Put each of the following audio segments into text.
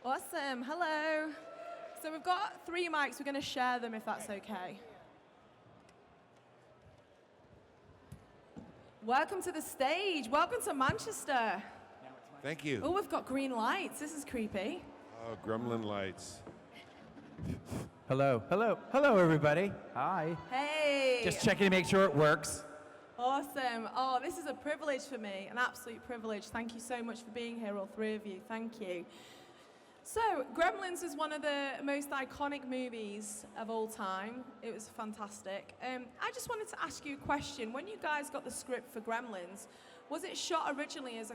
Awesome. Hello. So we've got 3 mics. We're going to share them if that's okay. Welcome to the stage. Welcome to Manchester. Thank you. Oh, we've got green lights. This is creepy. Oh, gremlin lights. Hello, hello, hello, everybody. Hi. Hey. Just checking to make sure it works. Awesome. Oh, this is a privilege for me, an absolute privilege. Thank you so much for being here, all 3 of you. Thank you. So, Gremlins is one of the most iconic movies of all time. It was fantastic. I just wanted to ask you a question. When you guys got the script for Gremlins, was it shot originally as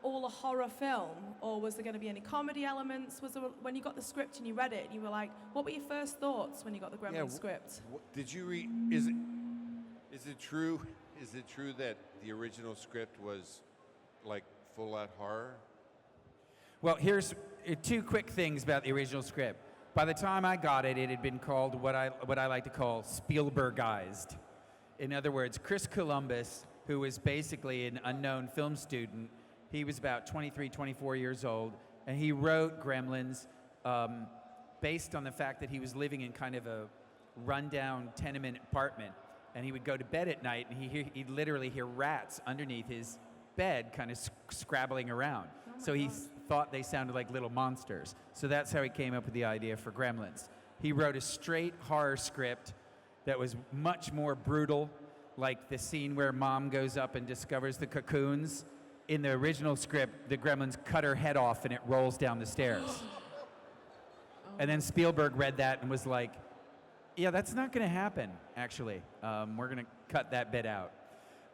all a horror film, or was there going to be any comedy elements? Was there, when you got the script and you read it, and you were like, what were your first thoughts when you got the Gremlins script? Did you read? Is it true? Is it true that the original script was like full-out horror? Well, here's 2 quick things about the original script. By the time I got it, it had been called what I like to call Spielbergized. In other words, Chris Columbus, who was basically an unknown film student, he was about 23, 24 years old, and he wrote Gremlins based on the fact that he was living in kind of a rundown tenement apartment, and he would go to bed at night, and he'd literally hear rats underneath his bed kind of scrabbling around. So he thought they sounded like little monsters. So that's how he came up with the idea for Gremlins. He wrote a straight horror script that was much more brutal, like the scene where mom goes up and discovers the cocoons. In the original script, the Gremlins cut her head off and it rolls down the stairs. And then Spielberg read that and was like, yeah, that's not going to happen, actually. We're going to cut that bit out.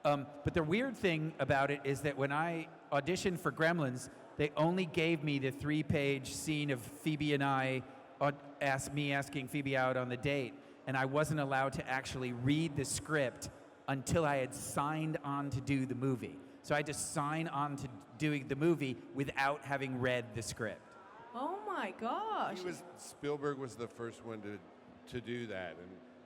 But the weird thing about it is that when I auditioned for Gremlins, they only gave me the 3-page scene of Phoebe and I asking Phoebe out on the date, and I wasn't allowed to actually read the script until I had signed on to do the movie. So I had to sign on to doing the movie without having read the script. Oh my gosh. Spielberg was the first one to do that,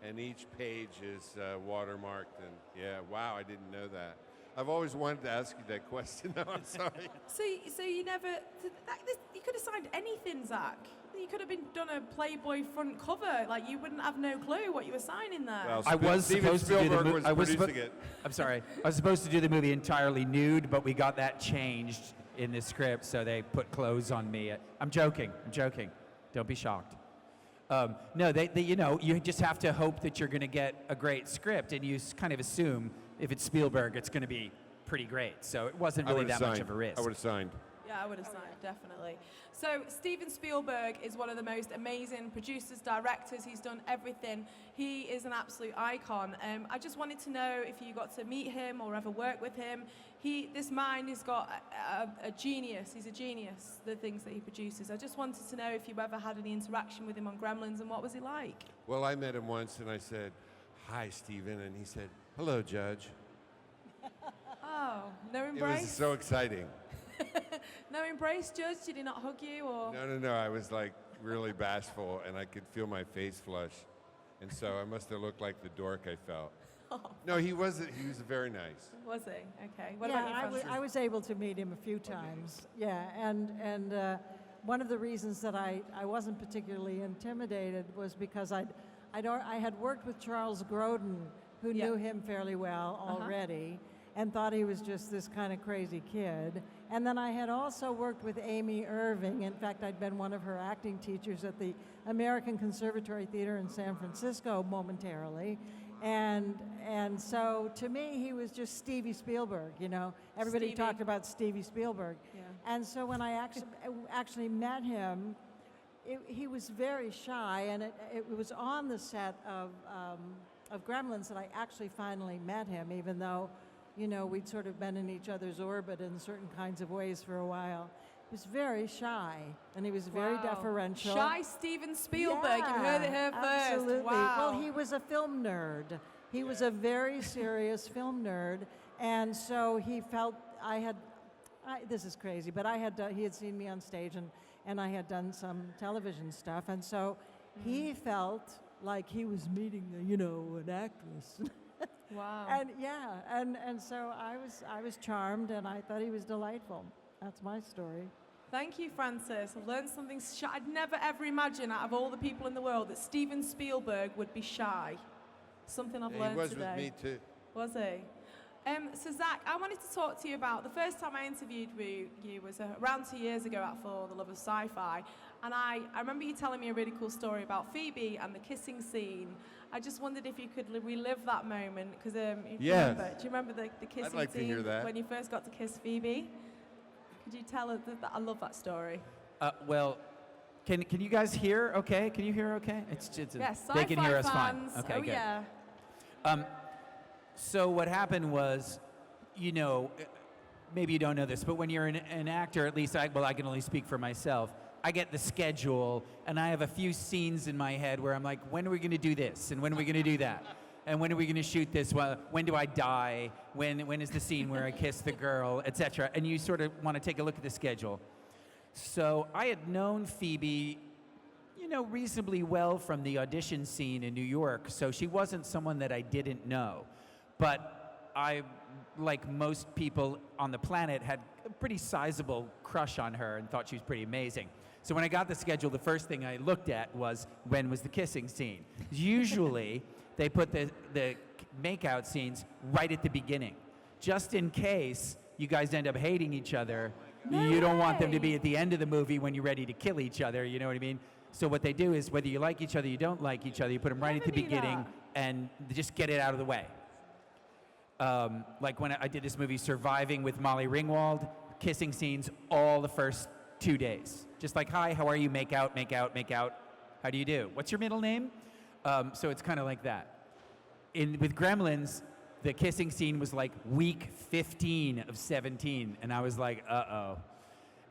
and each page is watermarked, and yeah, wow, I didn't know that. I've always wanted to ask you that question. No, I'm sorry. So you never, you could have signed anything, Zach. You could have done a Playboy front cover. Like, you wouldn't have no clue what you were signing there. Well, I was Steven supposed to do the Spielberg was producing it. I'm sorry. I was supposed to do the movie entirely nude, but we got that changed in the script, so they put clothes on me. I'm joking. Don't be shocked. No, you just have to hope that you're going to get a great script, and you kind of assume if it's Spielberg, it's going to be pretty great. So it wasn't really that much of a risk. I would have signed. Yeah, I would have signed, definitely. So Steven Spielberg is one of the most amazing producers, directors. He's done everything. He is an absolute icon. I just wanted to know if you got to meet him or ever work with him. This mind has got a genius. He's a genius, the things that he produces. I just wanted to know if you ever had any interaction with him on Gremlins, and what was he like? Well, I met him once, and I said, "Hi, Steven," and he said, "Hello, Judge." Oh, no It embrace? was so exciting. No embrace, Judge? Did he not hug you? Or? No. I was like really bashful, and I could feel my face flush, and so I must have looked like the dork I felt. Oh. No, he wasn't. He was very nice. Was he? Okay. What Yeah, about you, Francis? I was able to meet him a few times. Yeah, and one of the reasons that I wasn't particularly intimidated was because I had worked with Charles Grodin, who knew him fairly well already, and thought he was just this kind of crazy kid. And then I had also worked with Amy Irving. In fact, I'd been one of her acting teachers at the American Conservatory Theater in San Francisco momentarily. And so to me, he was just Stevie Spielberg, you know. Everybody Stevie. talked about Stevie Spielberg. Yeah. And so when I actually met him, he was very shy, and it was on the set of Gremlins that I actually finally met him, even though, you know, we'd sort of been in each other's orbit in certain kinds of ways for a while. He was very shy, and he was very deferential. Shy Steven Spielberg. Yeah, You heard it here first. absolutely. Wow. Well, he was a film nerd. He was a very serious film nerd, and so he felt this is crazy, but he had seen me on stage, and I had done some television stuff, and so he felt like he was meeting, an actress. Wow. And so I was charmed, and I thought he was delightful. That's my story. Thank you, Francis. I've learned something. I'd never ever imagine out of all the people in the world that Steven Spielberg would be shy. Something I've learned He was today. with me too. Was he? So Zach, I wanted to talk to you about the first time I interviewed you was around 2 years ago at For the Love of Sci-Fi, and I remember you telling me a really cool story about Phoebe and the kissing scene. I just wondered if you could relive that moment, because do you remember the kissing I'd like to scene hear that. when you first got to kiss Phoebe? Could you tell us that? I love that story. Well, can you guys hear okay? Can you hear okay? It's Yes, they can hear us fans. fine. Okay, oh good. yeah. So what happened was, maybe you don't know this, but when you're an actor, at least I can only speak for myself. I get the schedule, and I have a few scenes in my head where I'm like, when are we going to do this? And when are we going to do that? And when are we going to shoot this? When do I die? When is the scene where I kiss the girl, etc.? And you sort of want to take a look at the schedule. So I had known Phoebe, reasonably well from the audition scene in New York, so she wasn't someone that I didn't know. But I, like most people on the planet, had a pretty sizable crush on her and thought she was pretty amazing. So when I got the schedule, the first thing I looked at was when was the kissing scene. Usually, they put the make-out scenes right at the beginning, just in case you guys end up hating each other. No you don't want them to way. be at the end of the movie when you're ready to kill each other, you know what I mean? So what they do is, whether you like each other, you don't like each other, you put them right at the Never knew beginning that. and just get it out of the way. Like when I did this movie, Surviving, with Molly Ringwald, kissing scenes all the first 2 days. Just like, hi, how are you? Make out, make out, make out. How do you do? What's your middle name? So it's kind of like that. With Gremlins, the kissing scene was like week 15 of 17, and I was like, uh-oh.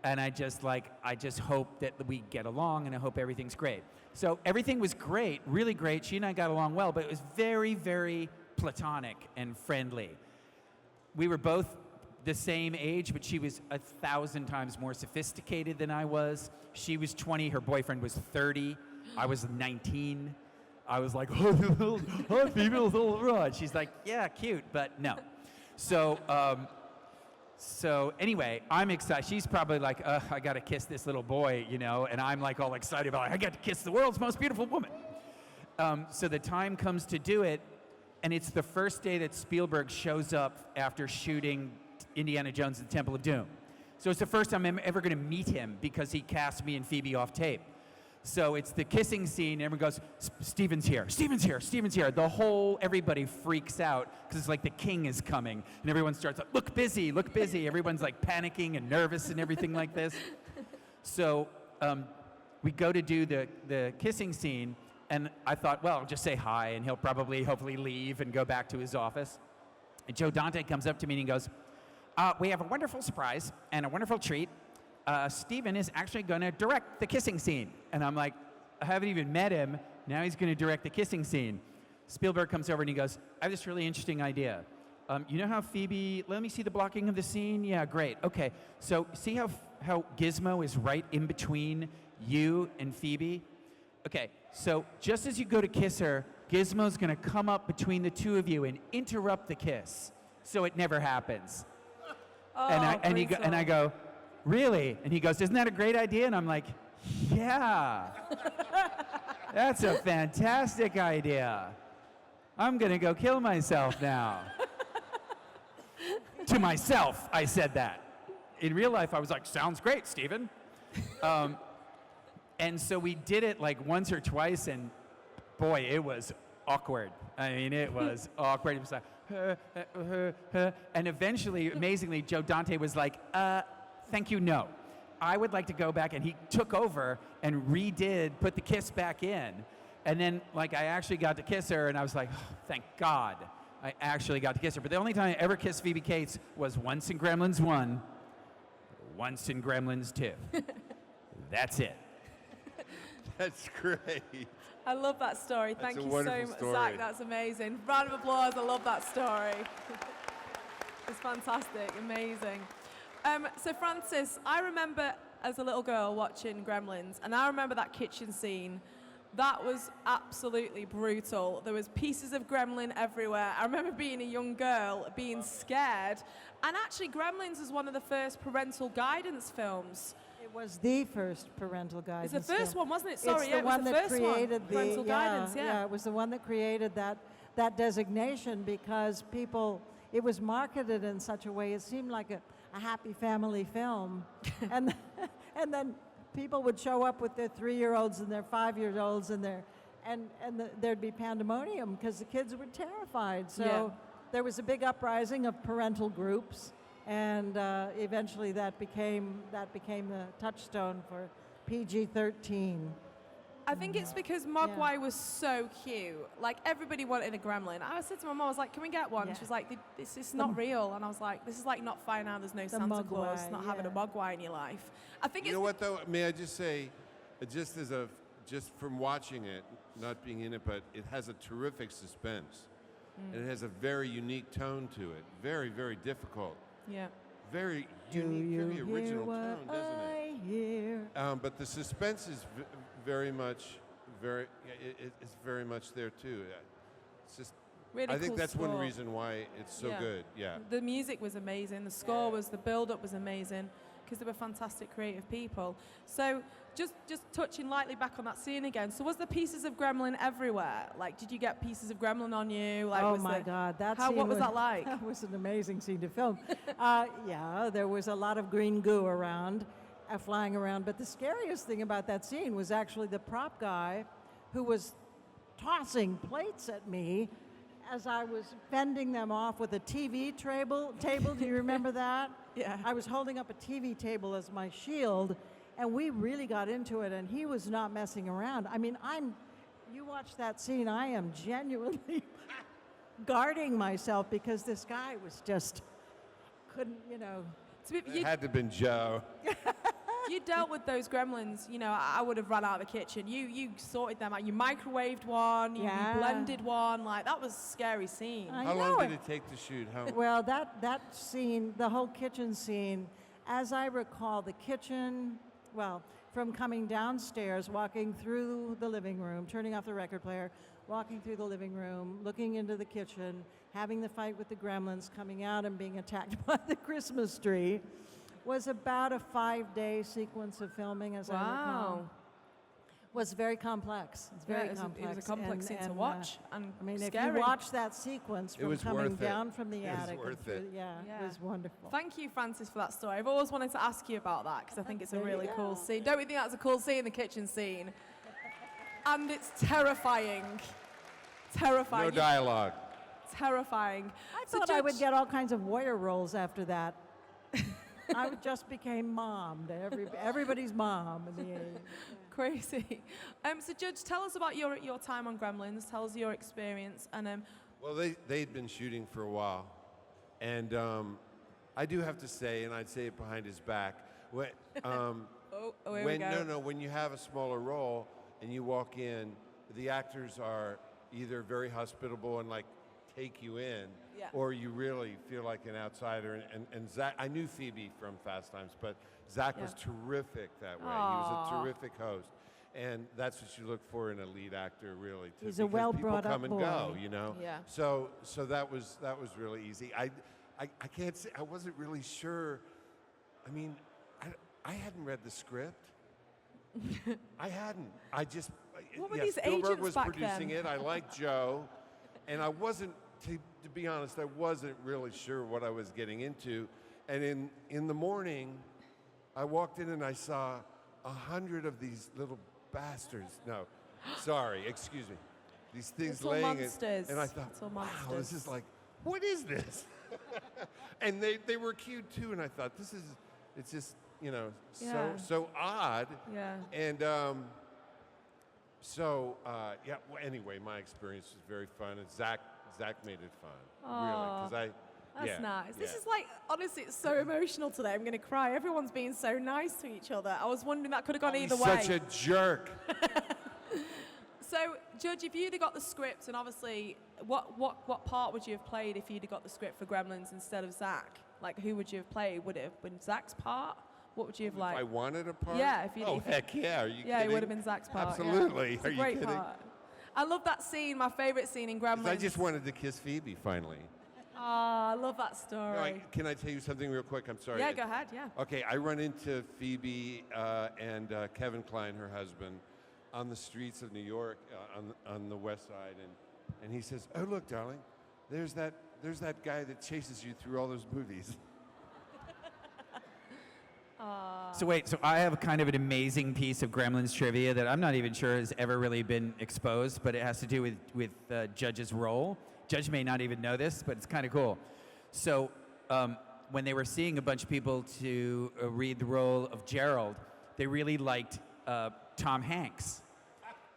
And I just hope that we get along, and I hope everything's great. So everything was great, really great. She and I got along well, but it was very, very platonic and friendly. We were both the same age, but she was 1,000 times more sophisticated than I was. She was 20, her boyfriend was 30, I was 19. I was like, oh, female little rod. She's like, yeah, cute, but no. So anyway, I'm excited. She's probably like, I got to kiss this little boy, and I'm like all excited about, I got to kiss the world's most beautiful woman. So the time comes to do it, and it's the first day that Spielberg shows up after shooting Indiana Jones and the Temple of Doom. So it's the first time I'm ever going to meet him, because he cast me and Phoebe off tape. So it's the kissing scene, and everyone goes, Steven's here, Steven's here, Steven's here. Everybody freaks out, because it's like the king is coming, and everyone starts like, look busy, look busy. Everyone's like panicking and nervous and everything like this. So we go to do the kissing scene, and I thought, well, I'll just say hi, and he'll hopefully leave and go back to his office. And Joe Dante comes up to me and he goes, we have a wonderful surprise and a wonderful treat. Steven is actually going to direct the kissing scene. And I'm like, I haven't even met him. Now he's going to direct the kissing scene. Spielberg comes over and he goes, I have this really interesting idea. You know how Phoebe, let me see the blocking of the scene? Yeah, great. Okay, so see how Gizmo is right in between you and Phoebe? Okay, so just as you go to kiss her, Gizmo's going to come up between the two of you and interrupt the kiss, so it never happens. Oh, and I go, really? And he goes, isn't that a great idea? And I'm like, yeah, that's a fantastic idea. I'm going to go kill myself now. To myself, I said that. In real life, I was like, sounds great, Steven. And so we did it like once or twice, and boy, it was awkward. I mean, it was awkward. It was like, and eventually, amazingly, Joe Dante was like, thank you, no. I would like to go back, and he took over and put the kiss back in. And then, like, I actually got to kiss her, and I was like, oh, thank God I actually got to kiss her. But the only time I ever kissed Phoebe Cates was once in Gremlins 1, once in Gremlins 2. That's it. That's great. I love that story. That's Thank a you so wonderful much, story. Zach. That's amazing. Round of applause. I love that story. It's fantastic. Amazing. So, Francis, I remember as a little girl watching Gremlins, and I remember that kitchen scene. That was absolutely brutal. There was pieces of gremlin everywhere. I remember being a young girl, being scared. And actually, Gremlins was one of the first parental guidance films. It was the first parental guidance. It's the first film. one, wasn't it? Sorry, it's yeah, the it was one the that first created one. the Parental guidance, yeah. It was the one that created that designation because people. It was marketed in such a way it seemed like a happy family film, and then people would show up with their 3-year-olds and their 5-year-olds and there'd be pandemonium because the kids were terrified. So there was a big uprising of parental groups, and eventually that became the touchstone for PG-13. I think it's because Mogwai was so cute. Like, everybody wanted a gremlin. I said to my mom, I was like, can we get one? Yeah. She was like, this is not real. And I was like, this is like not finding out there's no Santa Claus, Mogwai, not having a Mogwai in your life. I think You it's know what though? May I just say, just from watching it, not being in it, but it has a terrific suspense, and it has a very unique tone to it. Very, very difficult. Yeah. Very unique, very original tone, doesn't it? I hear? But the suspense is very much there too. It's just. Really I think cool that's one score. reason why it's so Yeah. good. Yeah. The music was amazing. The score was, the build-up was amazing because they were fantastic creative people. So just touching lightly back on that scene again. So was there pieces of Gremlin everywhere? Like, did you get pieces of Gremlin on you? Like, Oh was my there- God, that How? scene What was that like? That was an amazing scene to film. Yeah, there was a lot of green goo around, flying around. But the scariest thing about that scene was actually the prop guy, who was tossing plates at me as I was fending them off with a TV table. Do you remember that? Yeah. I was holding up a TV table as my shield, and we really got into it, and he was not messing around. I mean, you watch that scene, I am genuinely guarding myself because this guy was just, couldn't. It had to have been Joe. You dealt with those gremlins, I would have run out of the kitchen. You sorted them out. You microwaved one, you Yeah. blended one. Like, that was a scary scene. I How know long it. did it take to shoot? Well, that scene, the whole kitchen scene, as I recall, the kitchen, from coming downstairs, walking through the living room, turning off the record player, walking through the living room, looking into the kitchen, having the fight with the gremlins, coming out and being attacked by the Christmas tree, was about a 5-day sequence of filming, as I recall. Was very complex. It's very complex. It was a complex scene to watch and I mean, scary. if you watch that sequence from was coming worth it. down from the It was attic, and worth through- it. yeah, Yeah. it was wonderful. Thank you, Francis, for that story. I've always wanted to ask you about that because I think it's a There you really cool go. scene. Don't we think that's a cool scene, the kitchen scene? And it's terrifying. Terrifying. No dialogue. Terrifying. I So thought I would Judge- get all kinds of warrior roles after that. I just became mom to everybody's mom in the age. Crazy. So, Judge, tell us about your time on Gremlins. Tell us your experience. And Well, they'd been shooting for a while, and I do have to say, and I'd say it behind his back, when here we go. when you have a smaller role and you walk in, the actors are either very hospitable and like take you in, Yeah. or you really feel like an outsider. And Zach, I knew Phoebe from Fast Times, but Zach was terrific that way. He was Aw. a terrific host. And that's what you look for in a lead actor, really. He's a because well-brought-up people come and go, boy. Yeah. So that was really easy. I can't say I wasn't really sure. I mean, I hadn't read the script. I hadn't. I just What were yeah, these Spielberg agents was back producing then? it. I liked Joe, and I wasn't. To be honest, I wasn't really sure what I was getting into. And in the morning, I walked in and I saw 100 of these little bastards. No, sorry, excuse me. These things Little laying monsters. and I thought, Little wow, this monsters. is like, what is this? And they were cute too, and I thought, it's just, Yeah. so odd. Yeah. And anyway, my experience was very fun, and Zach made it fun, Aw, really, That's nice. This yeah. is like, honestly, it's so emotional today. I'm going to cry. Everyone's being so nice to each other. I was wondering that could have gone either He's way. such a jerk. So, Judge, if you'd have got the script, and obviously, what part would you have played if you'd have got the script for Gremlins instead of Zach? Like, who would you have played? Would it have been Zach's part? What would you have If I liked? wanted a part? Yeah, if you- Oh, if you- heck yeah, are you Yeah, kidding? it would have been Zach's part. yeah. Absolutely. It's Are a you great kidding? part. I love that scene. My favorite scene in 'Cause Gremlins. I just wanted to kiss Phoebe, finally. Oh, I love that story. No, can I tell you something real quick? I'm sorry. Yeah, go ahead, yeah. Okay, I run into Phoebe and Kevin Kline, her husband, on the streets of New York, on the west side, and he says, "Oh, look, darling, there's that guy that chases you through all those movies." So wait, so I have kind of an amazing piece of Gremlins trivia that I'm not even sure has ever really been exposed, but it has to do with Judge's role. Judge may not even know this, but it's kind of cool. So when they were seeing a bunch of people to read the role of Gerald, they really liked Tom Hanks.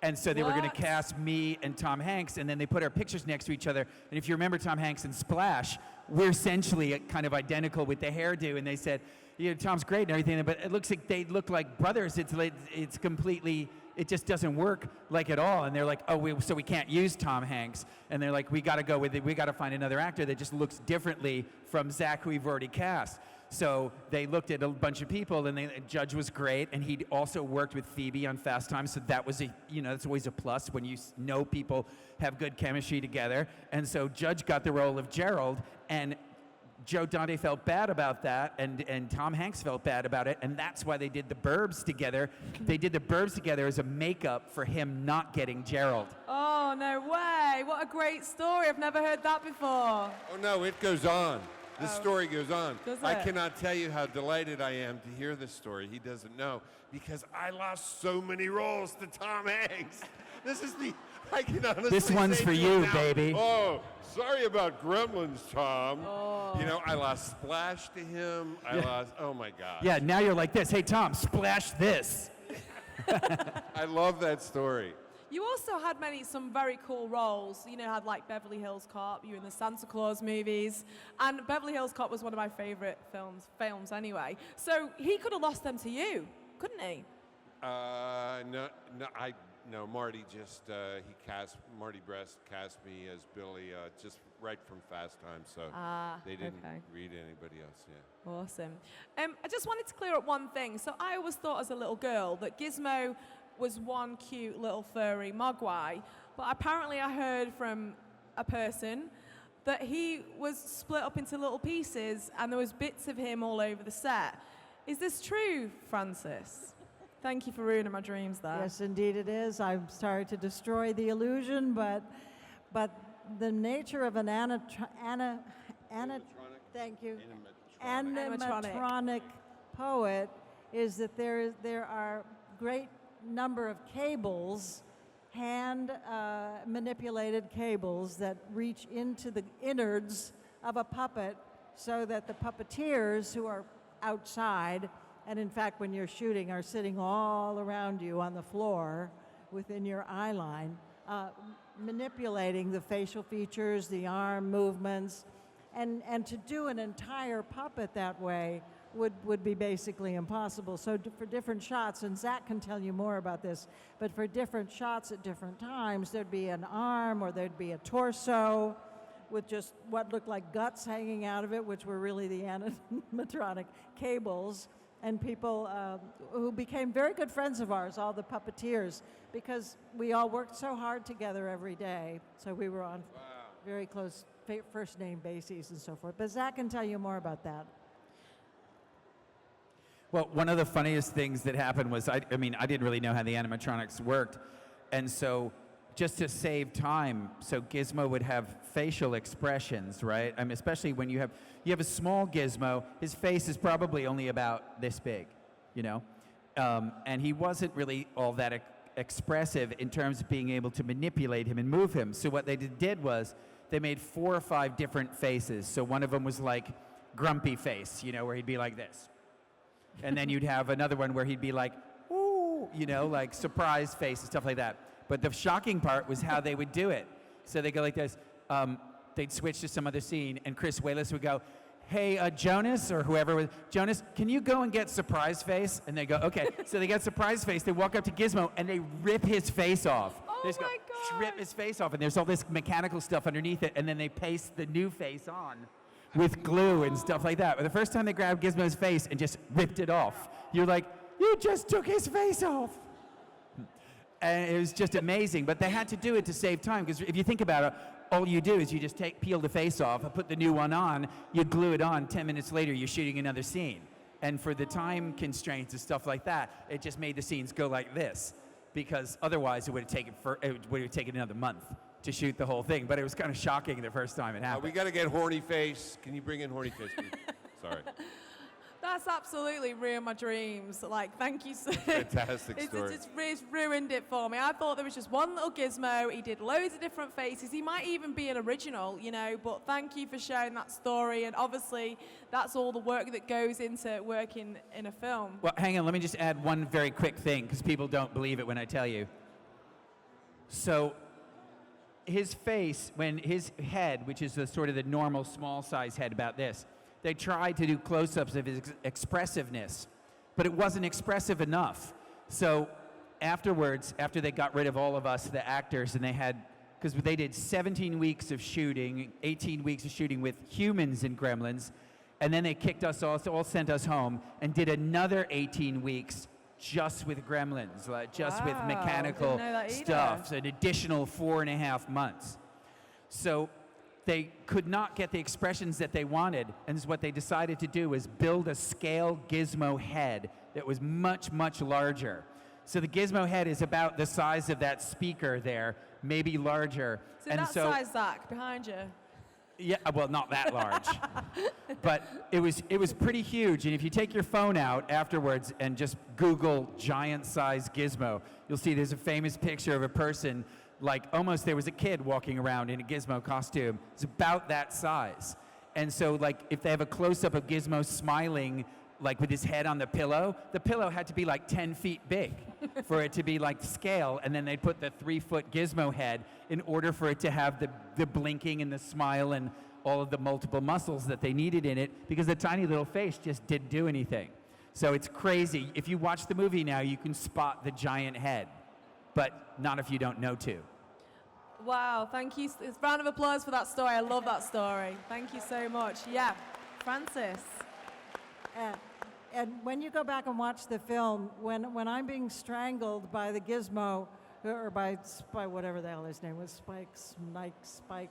And so they were going to What? cast me and Tom Hanks, and then they put our pictures next to each other. And if you remember Tom Hanks and Splash, we're essentially kind of identical with the hairdo. And they said, you know, Tom's great and everything, but it looks like they look like brothers. It's completely, it just doesn't work like at all. And they're like, oh, so we can't use Tom Hanks. And they're like, we got to go with it. We got to find another actor that just looks differently from Zach, who we've already cast. So they looked at a bunch of people, and Judge was great, and he'd also worked with Phoebe on Fast Times, so that was that's always a plus when you know people have good chemistry together. And so Judge got the role of Gerald, and Joe Dante felt bad about that, and Tom Hanks felt bad about it, and that's why they did the Burbs together. They did the Burbs together as a makeup for him not getting Gerald. Oh, no way. What a great story. I've never heard that before. Oh no, it goes on. The story goes on. Does I it? cannot tell you how delighted I am to hear this story. He doesn't know because I lost so many roles to Tom Hanks. I can honestly This one's say for to you, him now, baby. Oh, sorry about Gremlins, Tom. You know, I lost Splash to him. Oh my God. Yeah, now you're like this. Hey, Tom, splash this. I love that story. You also had some very cool roles. You know, had like Beverly Hills Cop, you were in the Santa Claus movies, and Beverly Hills Cop was one of my favorite films anyway. So he could have lost them to you, couldn't he? No, Marty Marty Brest cast me as Billy just right from Fast Time, so they didn't read anybody else, yeah. Awesome. I just wanted to clear up one thing. So I always thought as a little girl that Gizmo was one cute little furry mogwai, but apparently I heard from a person that he was split up into little pieces and there was bits of him all over the set. Is this true, Francis? Thank you for ruining my dreams there. Yes, indeed it is. I'm sorry to destroy the illusion, but the nature of an thank you, animatronic poet is that there are great number of cables, hand manipulated cables that reach into the innards of a puppet so that the puppeteers who are outside, and in fact when you're shooting, are sitting all around you on the floor within your eye line, manipulating the facial features, the arm movements, and to do an entire puppet that way would be basically impossible. So for different shots, and Zach can tell you more about this, but for different shots at different times, there'd be an arm or there'd be a torso with just what looked like guts hanging out of it, which were really the animatronic cables. And people who became very good friends of ours, all the puppeteers, because we all worked so hard together every day. So we were on very close first name bases and so forth. But Zach can tell you more about that. Well, one of the funniest things that happened was, I didn't really know how the animatronics worked. And so just to save time, so Gizmo would have facial expressions, right? I mean, especially when you have a small Gizmo, his face is probably only about this big, you know? And he wasn't really all that expressive in terms of being able to manipulate him and move him. So what they did was they made 4 or 5 different faces. So one of them was like grumpy face, you know, where he'd be like this. And then you'd have another one where he'd be like, ooh, you know, like surprise face and stuff like that. But the shocking part was how they would do it. So they go like this. They'd switch to some other scene, and Chris Wallace would go, hey, Jonas, or whoever was, Jonas, can you go and get surprise face? And they go, okay. So they get surprise face. They walk up to Gizmo, and they rip his face off. Oh They just my go, rip God. his face off, and there's all this mechanical stuff underneath it, and then they paste the new face on with glue and stuff like that. But the first time they grabbed Gizmo's face and just ripped it off, you're like, you just took his face off. And it was just amazing. But they had to do it to save time, because if you think about it, all you do is you just peel the face off, put the new one on, you glue it on, 10 minutes later you're shooting another scene. And for the time constraints and stuff like that, it just made the scenes go like this, because otherwise it would have taken another month to shoot the whole thing. But it was kind of shocking the first time it happened. We got to get Horny Face. Can you bring in Horny Face, please? Sorry. That's absolutely ruined my dreams. Like, thank you so Fantastic story. It's ruined it for me. I thought there was just one little gizmo. He did loads of different faces. He might even be an original, you know, but thank you for sharing that story. And obviously, that's all the work that goes into working in a film. Well, hang on, let me just add one very quick thing, because people don't believe it when I tell you. So, his face, when his head, which is the sort of the normal small size head about this, they tried to do close-ups of his expressiveness, but it wasn't expressive enough. So afterwards, after they got rid of all of us, the actors, and because they did 17 weeks of shooting, 18 weeks of shooting with humans in Gremlins, and then they kicked us all sent us home, and did another 18 weeks just with Gremlins, like just with Wow, mechanical didn't know that either. stuff, so an additional 4.5 months. So they could not get the expressions that they wanted, and what they decided to do was build a scale gizmo head that was much, much larger. So the gizmo head is about the size of that speaker there, maybe larger. So that size, Zach, behind you. Yeah, well, not that large, but it was pretty huge. And if you take your phone out afterwards and just Google giant size gizmo, you'll see there's a famous picture of a person, like almost there was a kid walking around in a Gizmo costume. It's about that size. And so like if they have a close-up of Gizmo smiling, like with his head on the pillow had to be like 10 feet big for it to be like scale. And then they'd put the 3-foot Gizmo head in order for it to have the blinking and the smile and all of the multiple muscles that they needed in it, because the tiny little face just didn't do anything. So it's crazy. If you watch the movie now, you can spot the giant head, but not if you don't know to. Wow, thank you. It's a round of applause for that story. I love that story. Thank you so much. Yeah, Francis. And when you go back and watch the film, when I'm being strangled by the gizmo, or by whatever the hell his name was, Spike.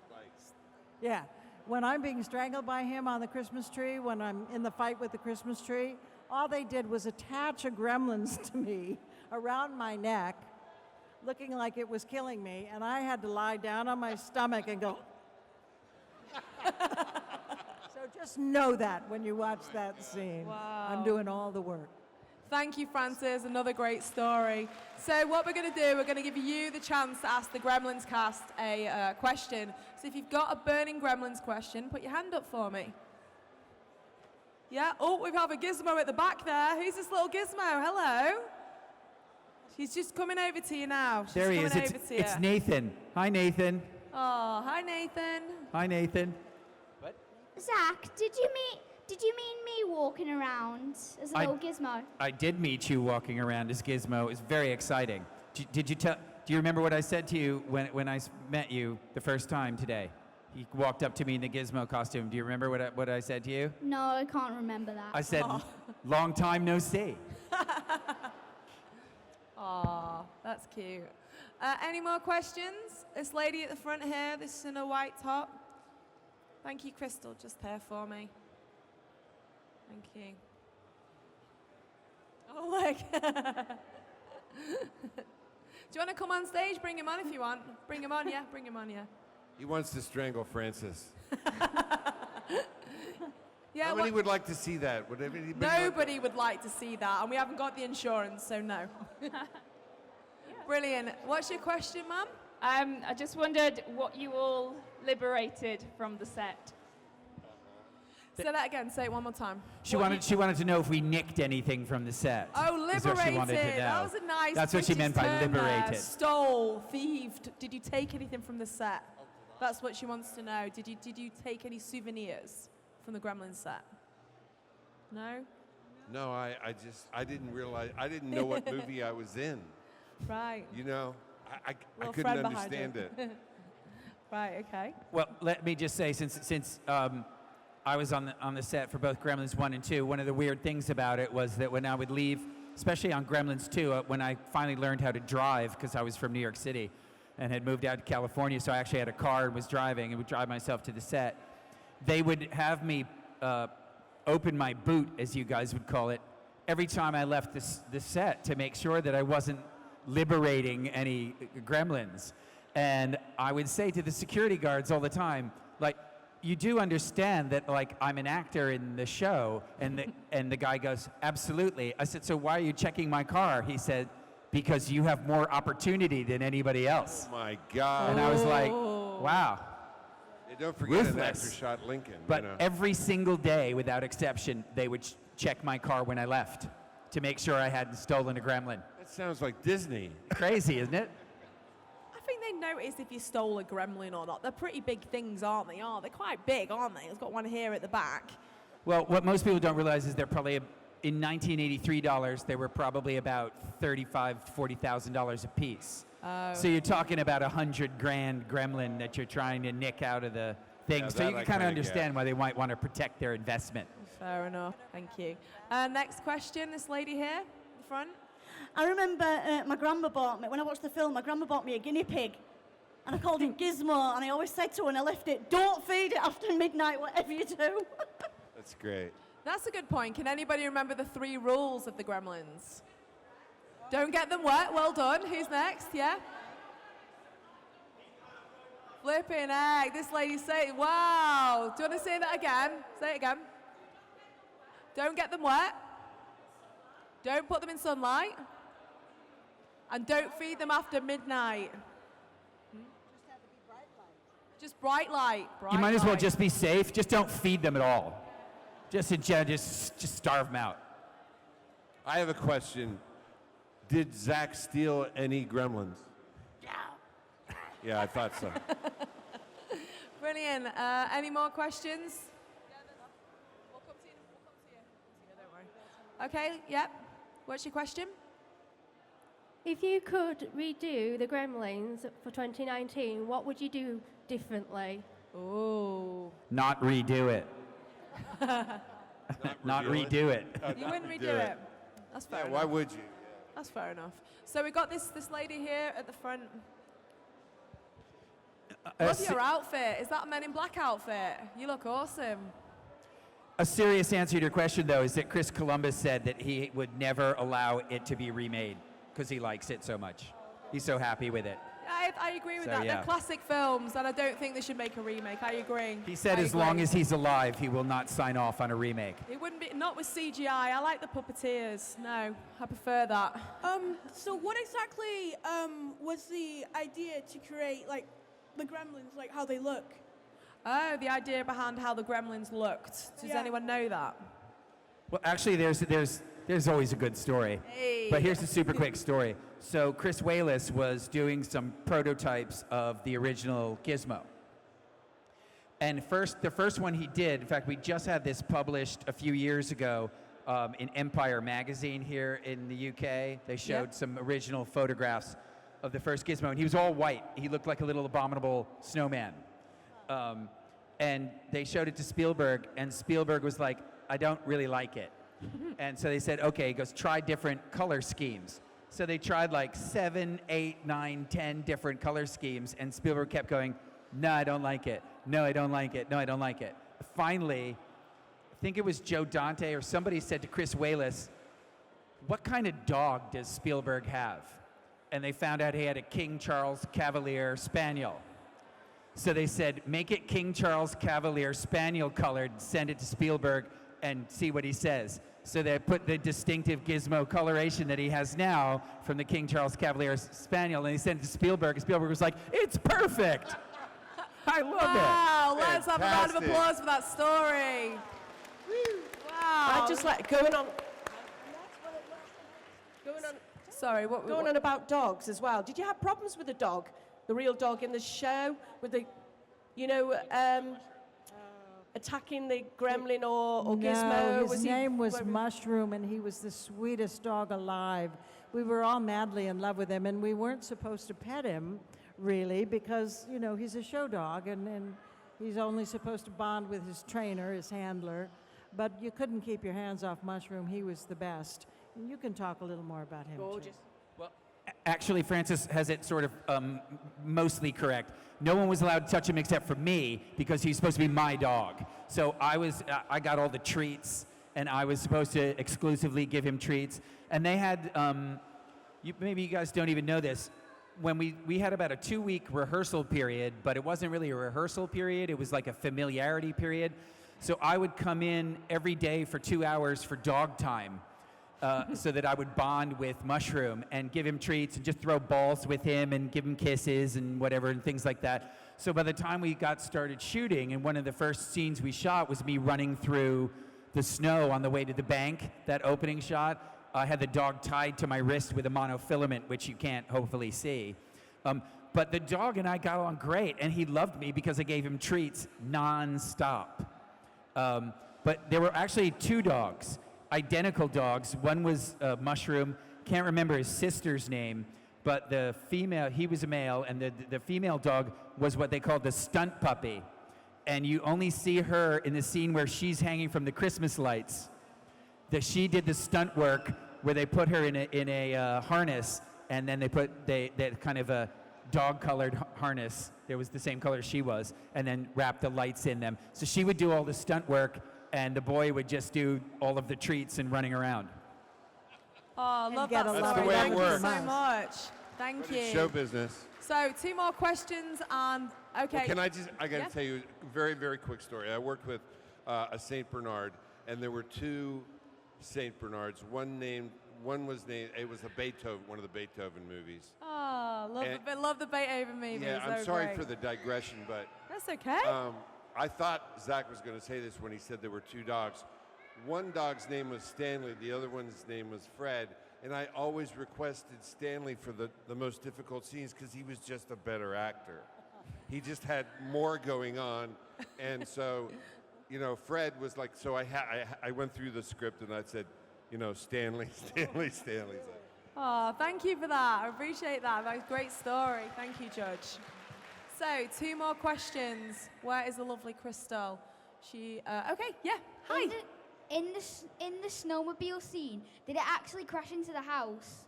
Yeah. When I'm being strangled by him on the Christmas tree, when I'm in the fight with the Christmas tree, all they did was attach a Gremlins to me around my neck, looking like it was killing me, and I had to lie down on my stomach and go. So just know that when you watch that scene. Wow. I'm doing all the work. Thank you, Francis. Another great story. So what we're going to do, we're going to give you the chance to ask the Gremlins cast a question. So if you've got a burning Gremlins question, put your hand up for me. Yeah. Oh, we have a gizmo at the back there. Who's this little gizmo? Hello. She's just coming over to you now. She's There he is. coming over to you. It's Nathan. Hi, Nathan. Oh, hi, Nathan. Hi, Nathan. Zach, did you mean me walking around as a little gizmo? I did meet you walking around as Gizmo. It was very exciting. Do you remember what I said to you when I met you the first time today? You walked up to me in the Gizmo costume. Do you remember what I said to you? No, I can't remember that. I said, long time no see. Aw, that's cute. Any more questions? This lady at the front here, this in a white top. Thank you, Crystal, just there for me. Thank you. Oh, look. Do you want to come on stage? Bring him on if you want. Bring him on, yeah? Bring him on, yeah. He wants to strangle Francis. Yeah, Nobody would like to see that. Would anybody nobody would like to see that, and we haven't got the insurance, so no. Brilliant. What's your question, ma'am? I just wondered what you all liberated from the set. Say that again. Say it one more time. She wanted to know if we nicked anything from the set. Oh, is what she liberated. wanted to know. That was a nice. That's what she British meant by term there. liberated. Stole, thieved. Did you take anything from the set? That's what she wants to know. Did you take any souvenirs from the Gremlins set? No. No, I didn't realize. I didn't know what movie I was in. Right. You know, I Little couldn't friend behind understand you. it. Right. Okay. Well, let me just say, since I was on the set for both Gremlins 1 and 2, one of the weird things about it was that when I would leave, especially on Gremlins 2, when I finally learned how to drive, because I was from New York City, and had moved out to California, so I actually had a car and was driving and would drive myself to the set. They would have me open my boot, as you guys would call it, every time I left the set to make sure that I wasn't liberating any gremlins. And I would say to the security guards all the time, like, you do understand that, like, I'm an actor in the show? And the guy goes, absolutely. I said, so why are you checking my car? He said, because you have more opportunity than anybody else. Oh my God. And I was like, wow. Hey, don't forget an Ruthless. actor shot Lincoln. But you know. every single day, without exception, they would check my car when I left to make sure I hadn't stolen a gremlin. That sounds like Disney. Crazy, isn't it? I think they notice if you stole a gremlin or not. They're pretty big things, aren't they? They're quite big, aren't they? I've got one here at the back. Well, what most people don't realize is they're probably, in 1983 dollars, they were probably about $35,000 to $40,000 a piece. Oh. So you're talking about $100,000 gremlin that you're trying to nick out of the thing. Yeah, So that you I can kind of kinda understand why they might want to protect their investment. Fair enough. Thank you. Next question, this lady here, in the front. I remember my grandma bought me, when I watched the film, my grandma bought me a guinea pig. And I called it Gizmo, and I always said to her when I left it, don't feed it after midnight, whatever you do. That's great. That's a good point. Can anybody remember the 3 rules of the Gremlins? Don't get them wet. Well done. Who's next? Yeah? Flipping egg. This lady say, wow. Do you want to say that again? Say it again. Don't get them wet. Don't put them in sunlight. And don't feed them after midnight. Just bright light. Bright You might as well light. just be safe. Just don't feed them at all. Just starve them out. I have a question. Did Zach steal any gremlins? Yeah. Yeah, I thought so. Brilliant. Any more questions? We'll come to you. Don't worry. Okay, yep. What's your question? If you could redo the Gremlins for 2019, what would you do differently? Oh. Not redo it. Not redo it. You wouldn't redo it. That's fair Yeah, enough. why would you? That's fair enough. So we got this lady here at the front. Love your outfit. Is that a Men in Black outfit? You look awesome. A serious answer to your question, though, is that Chris Columbus said that he would never allow it to be remade because he likes it so much. He's so happy with it. I agree with So, that. yeah. They're classic films, and I don't think they should make a remake. I agree. He said I as long agree. as he's alive, he will not sign off on a remake. It wouldn't be, not with CGI. I like the puppeteers. No, I prefer that. So what exactly was the idea to create like the Gremlins, like how they look? Oh, the idea behind how the Gremlins looked. Does Yeah. anyone know that? Well, actually, there's always a good story. Hey. But here's a super quick story. So Chris Wallace was doing some prototypes of the original Gizmo. And the first one he did, in fact, we just had this published a few years ago in Empire magazine here in the UK. They showed some original photographs of the first Gizmo, and he was all white. He looked like a little abominable snowman. And they showed it to Spielberg, and Spielberg was like, I don't really like it. And so they said, okay, he goes, try different color schemes. So they tried like 7, 8, 9, 10 different color schemes, and Spielberg kept going, no, I don't like it. No, I don't like it. No, I don't like it. Finally, I think it was Joe Dante or somebody said to Chris Wallace, what kind of dog does Spielberg have? And they found out he had a King Charles Cavalier Spaniel. So they said, make it King Charles Cavalier Spaniel colored, send it to Spielberg, and see what he says. So they put the distinctive Gizmo coloration that he has now from the King Charles Cavalier Spaniel, and he sent it to Spielberg, and Spielberg was like, it's perfect! I love Wow, let's have a round of Fantastic. applause for that story. Wow. I just like going on Sorry, what? going on about dogs as well. Did you have problems with the dog, the real dog in the show, with the, attacking the gremlin or Gizmo? No, his he- name was Mushroom, and he was the sweetest dog alive. We were all madly in love with him, and we weren't supposed to pet him, really, because, he's a show dog, and he's only supposed to bond with his trainer, his handler. But you couldn't keep your hands off Mushroom. He was the best. And you can talk a little more about him, too. Gorgeous. Well, actually, Francis has it sort of mostly correct. No one was allowed to touch him except for me because he's supposed to be my dog. So I got all the treats, and I was supposed to exclusively give him treats. And they had, maybe you guys don't even know this, when we had about a 2-week rehearsal period, but it wasn't really a rehearsal period, it was like a familiarity period. So I would come in every day for 2 hours for dog time. So that I would bond with Mushroom and give him treats and just throw balls with him and give him kisses and whatever and things like that. So by the time we got started shooting, and one of the first scenes we shot was me running through the snow on the way to the bank, that opening shot, I had the dog tied to my wrist with a monofilament, which you can't hopefully see. But the dog and I got on great, and he loved me because I gave him treats nonstop. But there were actually 2 dogs. Identical dogs. One was Mushroom. Can't remember his sister's name, but the female, he was a male, and the female dog was what they called the stunt puppy. And you only see her in the scene where she's hanging from the Christmas lights. That she did the stunt work where they put her in a harness, and then they kind of a dog-colored harness. It was the same color she was, and then wrapped the lights in them. So she would do all the stunt work, and the boy would just do all of the treats and running around. Oh, love get that a story. lot That's the way it Thank you works. so much. Thank you. Show business. So 2 more questions, and okay. Well, I got to Yeah. tell you a very, very quick story. I worked with a Saint Bernard, and there were 2 Saint Bernards. One was named, it was one of the Beethoven movies. Oh, And- love the Beethoven movies. Yeah, They I'm were sorry great. for the digression, but That's okay. I thought Zach was going to say this when he said there were 2 dogs. One dog's name was Stanley, the other one's name was Fred, and I always requested Stanley for the most difficult scenes because he was just a better actor. He just had more going on, and so, Fred was like, so I went through the script and I said, Stanley. Oh, thank you for that. I appreciate that. That was a great story. Thank you, Judge. So 2 more questions. Where is the lovely Crystal? She, okay, yeah, hi. In the snowmobile scene, did it actually crash into the house?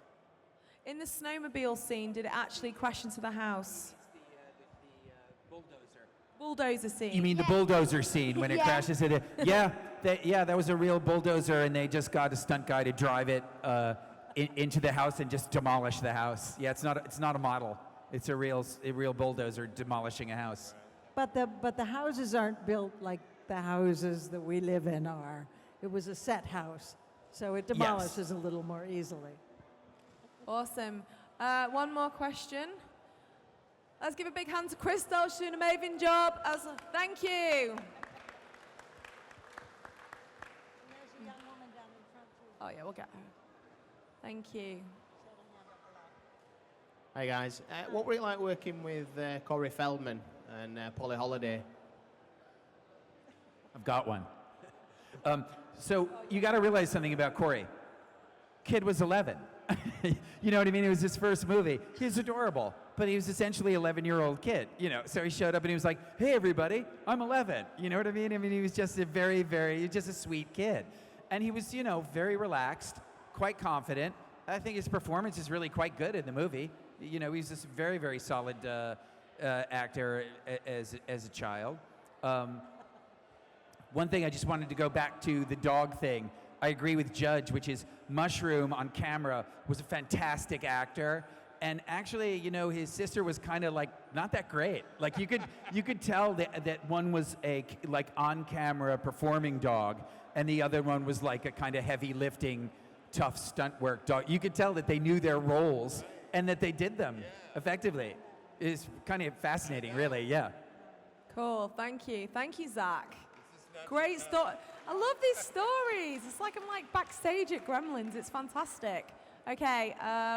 In the snowmobile scene, did it actually crash into the house? Bulldozer scene. You mean the bulldozer scene when it Yeah. crashes into? Yeah, that was a real bulldozer, and they just got a stunt guy to drive it into the house and just demolish the house. Yeah, it's not a model. It's a real bulldozer demolishing a house. But the houses aren't built like the houses that we live in are. It was a set house, so it demolishes a little more easily. Awesome. One more question. Let's give a big hand to Crystal. She's doing an amazing job. Thank you. Oh yeah, we'll get her. Thank you. Hi guys. What were it like working with Corey Feldman and Polly Holiday? I've got one. So you got to realize something about Corey. Kid was 11. You know what I mean? It was his first movie. He was adorable, but he was essentially an 11-year-old kid. So he showed up and he was like, "Hey everybody, I'm 11." You know what I mean? I mean, he was just just a sweet kid, and he was, very relaxed, quite confident. I think his performance is really quite good in the movie. He's just a very, very solid actor as a child. One thing I just wanted to go back to the dog thing. I agree with Judge, which is Mushroom on camera was a fantastic actor. And actually, his sister was kind of like not that great. Like you could tell that one was a on-camera performing dog, and the other one was like a kind of heavy lifting, tough stunt work dog. You could tell that they knew their roles and that they did them effectively. It's kind of fascinating, really. Yeah. Cool. Thank you. Thank you, Zach. Great story. I love these stories. It's like I'm backstage at Gremlins. It's fantastic. Okay,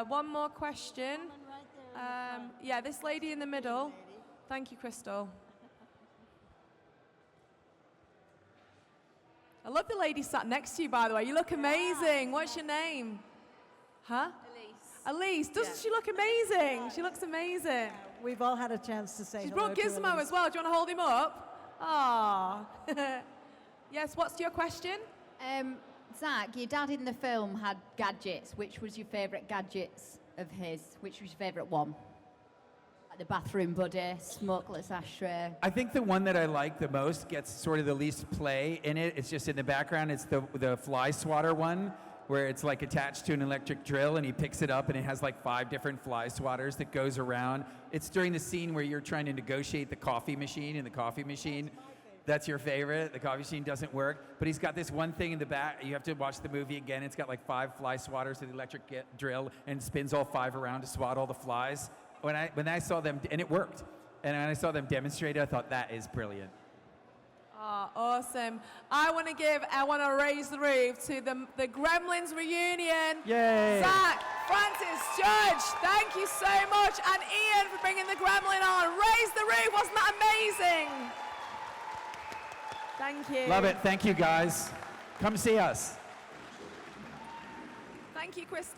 one more question. Yeah, this lady in the middle. Thank you, Crystal. I love the lady sat next to you, by the way. You look amazing. What's your name? Huh? Elise. Doesn't she look amazing? She looks amazing. We've all had a chance to say She's hello brought to Gizmo Elise. as well. Do you want to hold him up? Ah. Yes, what's your question? Zach, your dad in the film had gadgets. Which was your favourite gadgets? of his. Which was your favourite one? Like the bathroom buddy, smokeless ashtray. I think the one that I like the most gets sort of the least play in it. It's just in the background. It's the fly swatter one, where it's like attached to an electric drill, and he picks it up, and it has like 5 different fly swatters that goes around. It's during the scene where you're trying to negotiate the coffee machine in the coffee machine. That's your favorite. The coffee machine doesn't work, but he's got this one thing in the back. You have to watch the movie again. It's got like 5 fly swatters with the electric drill, and spins all 5 around to swat all the flies. When I saw them, and it worked, and when I saw them demonstrate it, I thought that is brilliant. Oh, awesome. I want to raise the roof to the Gremlins reunion. Yay. Zach, Francis, Judge, thank you so much. And Ian for bringing the Gremlin on. Raise the roof, wasn't that amazing? Thank you. Love it. Thank you, guys. Come see us. Thank you, Crystal.